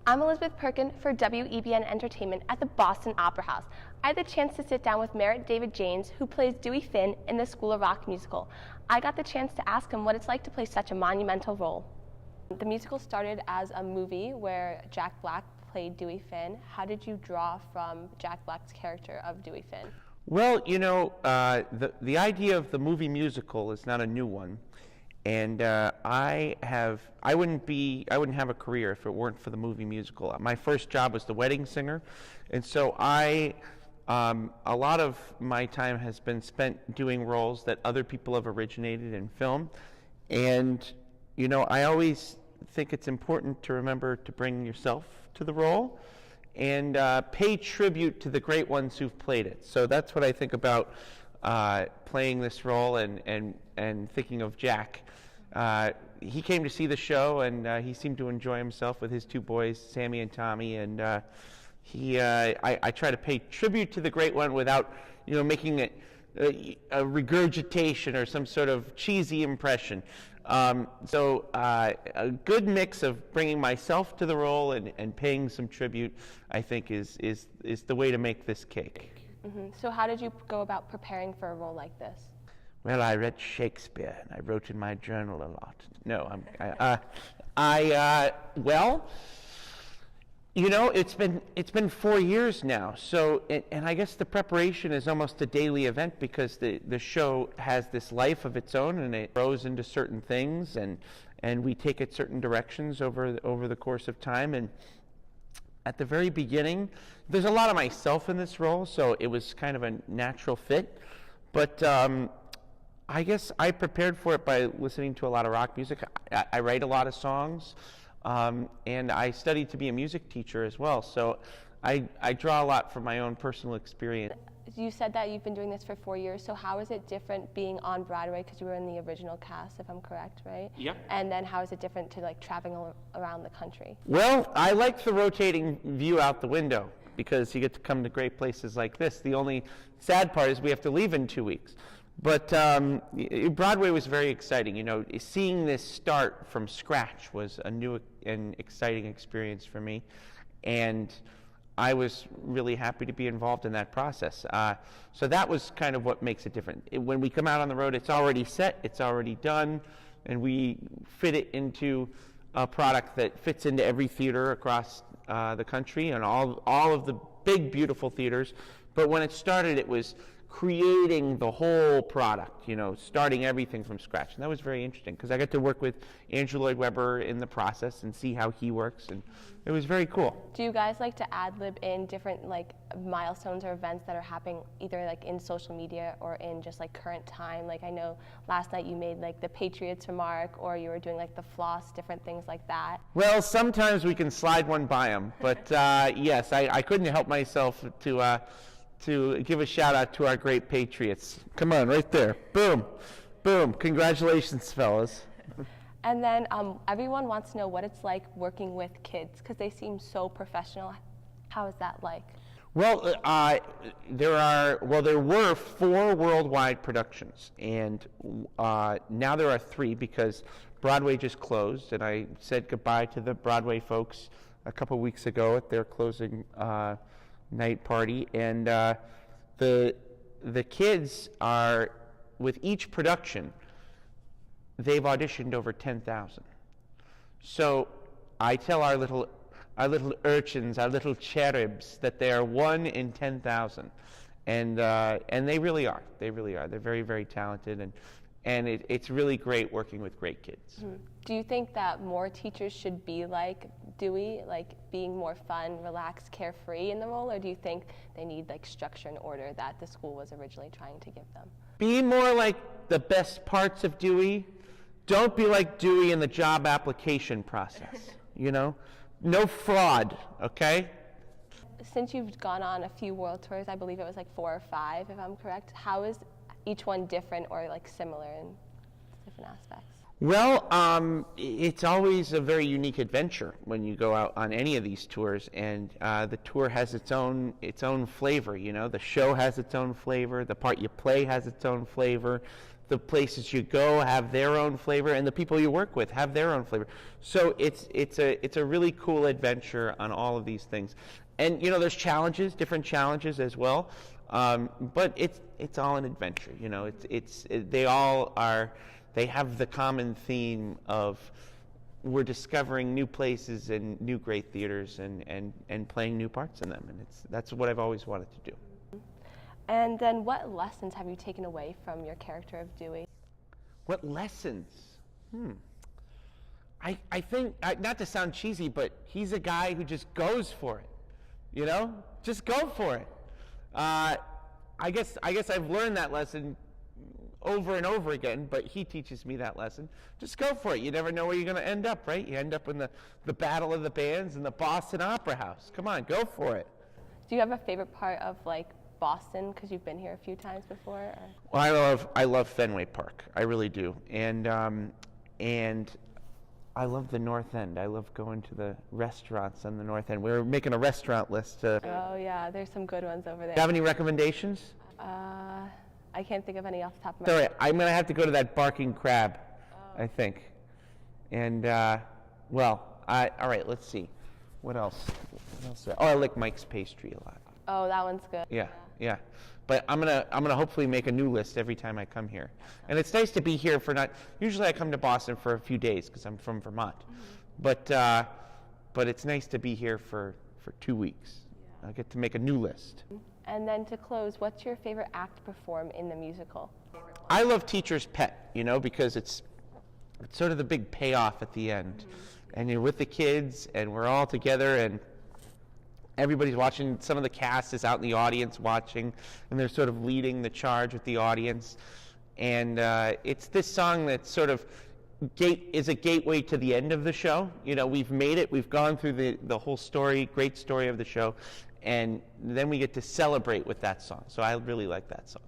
I'm Elizabeth Perkin for WEBN Entertainment at the Boston Opera House. I had the chance to sit down with Merritt David Janes, who plays Dewey Finn in the School of Rock musical. I got the chance to ask him what it's like to play such a monumental role. The musical started as a movie where Jack Black played Dewey Finn. How did you draw from Jack Black's character of Dewey Finn? Well, you know, the idea of the movie musical is not a new one. And I wouldn't have a career if it weren't for the movie musical. My first job was the wedding singer, and so a lot of my time has been spent doing roles that other people have originated in film. And you know, I always think it's important to remember to bring yourself to the role and pay tribute to the great ones who've played it. So that's what I think about playing this role and thinking of Jack. He came to see the show, and he seemed to enjoy himself with his two boys, Sammy and Tommy. And I try to pay tribute to the great one without, you know, making it a regurgitation or some sort of cheesy impression. So a good mix of bringing myself to the role and paying some tribute, I think, is the way to make this cake. Mm-hmm. So how did you go about preparing for a role like this? Well, I read Shakespeare, and I wrote in my journal a lot. No, well, you know, it's been 4 years now. So, and I guess the preparation is almost a daily event because the show has this life of its own, and it grows into certain things, and we take it certain directions over the course of time. And at the very beginning, there's a lot of myself in this role, so it was kind of a natural fit. But I guess I prepared for it by listening to a lot of rock music. I write a lot of songs, and I studied to be a music teacher as well. So I draw a lot from my own personal experience. You said that you've been doing this for 4 years, so how is it different being on Broadway, because you were in the original cast, if I'm correct, right? Yep. And then how is it different to like traveling around the country? Well, I like the rotating view out the window because you get to come to great places like this. The only sad part is we have to leave in 2 weeks. But Broadway was very exciting. You know, seeing this start from scratch was a new and exciting experience for me, and I was really happy to be involved in that process. So that was kind of what makes it different. When we come out on the road, it's already set, it's already done, and we fit it into a product that fits into every theater across the country and all of the big, beautiful theaters. But when it started, it was creating the whole product, you know, starting everything from scratch. And that was very interesting because I got to work with Andrew Lloyd Webber in the process and see how he works, and it was very cool. Do you guys like to ad-lib in different like milestones or events that are happening either like in social media or in just like current time? Like I know last night you made like the Patriots remark, or you were doing like the floss, different things like that. Well, sometimes we can slide one by them, but yes, I couldn't help myself to give a shout out to our great Patriots. Come on, right there. Boom. Boom. Congratulations, fellas. And then everyone wants to know what it's like working with kids because they seem so professional. How is that like? Well, there were 4 worldwide productions, and now there are 3 because Broadway just closed, and I said goodbye to the Broadway folks a couple weeks ago at their closing night party, and the kids are, with each production, they've auditioned over 10,000. So I tell our little urchins, our little cherubs, that they are 1 in 10,000, and they really are. They really are. They're very, very talented, and it's really great working with great kids. Mm-hmm. Do you think that more teachers should be like Dewey, like being more fun, relaxed, carefree in the role, or do you think they need like structure and order that the school was originally trying to give them? Be more like the best parts of Dewey. Don't be like Dewey in the job application process, you know? No fraud, okay? Since you've gone on a few world tours, I believe it was like 4 or 5, if I'm correct, how is each one different or like similar in different aspects? Well, it's always a very unique adventure when you go out on any of these tours, and the tour has its own flavor. You know, the show has its own flavor. The part you play has its own flavor. the places you go have their own flavor, and the people you work with have their own flavor. So it's a really cool adventure on all of these things. And there's challenges, different challenges as well, but it's all an adventure. They have the common theme of we're discovering new places and new great theaters and playing new parts in them, and that's what I've always wanted to do. And then what lessons have you taken away from your character of Dewey? What lessons? I think, not to sound cheesy, but he's a guy who just goes for it. Just go for it. I guess I've learned that lesson over and over again, but he teaches me that lesson. Just go for it. You never know where you're going to end up, right? You end up in the Battle of the Bands in the Boston Opera House. Come on, go for it. Do you have a favorite part of Boston, because you've been here a few times before? Or? Well, I love Fenway Park. I really do, and I love the North End. I love going to the restaurants on the North End. We're making a restaurant list. Oh yeah, there's some good ones over there. Do you have any recommendations? I can't think of any off the top of my Sorry, head. I'm gonna have to go to that Barking Crab, I think. And all right. Let's see. What else? I like Mike's Pastry a lot. Oh, that one's good. Yeah. But I'm gonna hopefully make a new list every time I come here. And it's nice to be here usually I come to Boston for a few days because I'm from Vermont. Mm-hmm. But it's nice to be here for 2 weeks. Yeah. I get to make a new list. And then to close, what's your favorite act to perform in the musical? I love Teacher's Pet, because it's sort of the big payoff at the end. Mm-hmm. And you're with the kids and we're all together and everybody's watching. Some of the cast is out in the audience watching, and they're sort of leading the charge with the audience. And it's this song that sort of is a gateway to the end of the show. We've made it. We've gone through the whole story, great story of the show, and then we get to celebrate with that song. So I really like that song.